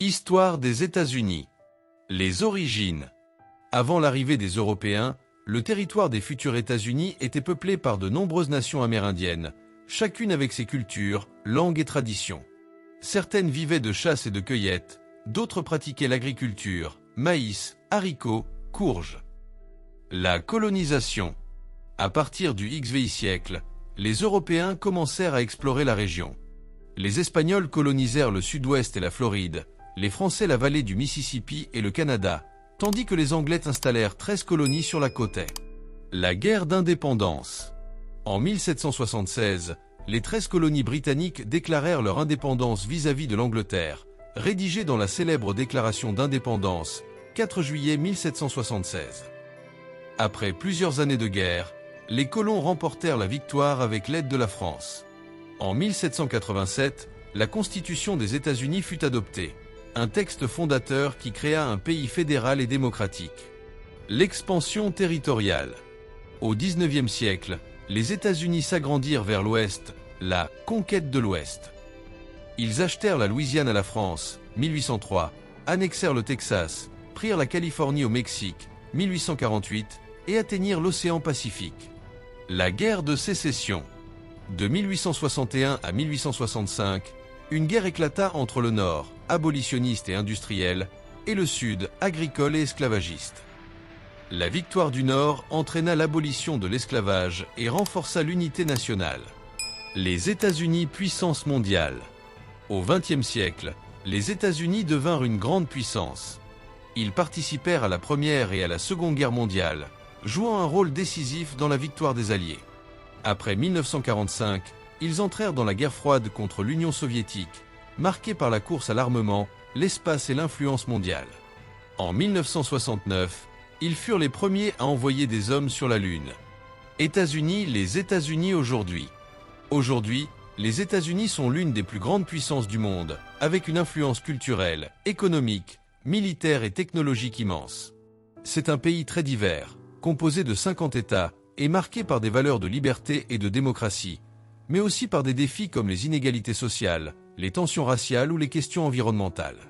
Histoire des États-Unis. Les origines. Avant l'arrivée des Européens, le territoire des futurs États-Unis était peuplé par de nombreuses nations amérindiennes, chacune avec ses cultures, langues et traditions. Certaines vivaient de chasse et de cueillette, d'autres pratiquaient l'agriculture, maïs, haricots, courges. La colonisation. À partir du XVe siècle, les Européens commencèrent à explorer la région. Les Espagnols colonisèrent le sud-ouest et la Floride, les Français la vallée du Mississippi et le Canada, tandis que les Anglais installèrent 13 colonies sur la côte est. La guerre d'indépendance. En 1776, les 13 colonies britanniques déclarèrent leur indépendance vis-à-vis de l'Angleterre, rédigée dans la célèbre Déclaration d'indépendance, 4 juillet 1776. Après plusieurs années de guerre, les colons remportèrent la victoire avec l'aide de la France. En 1787, la Constitution des États-Unis fut adoptée, un texte fondateur qui créa un pays fédéral et démocratique. L'expansion territoriale. Au XIXe siècle, les États-Unis s'agrandirent vers l'Ouest, la conquête de l'Ouest. Ils achetèrent la Louisiane à la France, 1803, annexèrent le Texas, prirent la Californie au Mexique, 1848, et atteignirent l'océan Pacifique. La guerre de sécession. De 1861 à 1865, une guerre éclata entre le Nord, abolitionniste et industriel, et le Sud, agricole et esclavagiste. La victoire du Nord entraîna l'abolition de l'esclavage et renforça l'unité nationale. Les États-Unis puissance mondiale. Au XXe siècle, les États-Unis devinrent une grande puissance. Ils participèrent à la Première et à la Seconde Guerre mondiale, jouant un rôle décisif dans la victoire des Alliés. Après 1945, ils entrèrent dans la guerre froide contre l'Union soviétique, marquée par la course à l'armement, l'espace et l'influence mondiale. En 1969, ils furent les premiers à envoyer des hommes sur la Lune. États-Unis, les États-Unis aujourd'hui. Aujourd'hui, les États-Unis sont l'une des plus grandes puissances du monde, avec une influence culturelle, économique, militaire et technologique immense. C'est un pays très divers, composé de 50 États, et marqué par des valeurs de liberté et de démocratie, mais aussi par des défis comme les inégalités sociales, les tensions raciales ou les questions environnementales.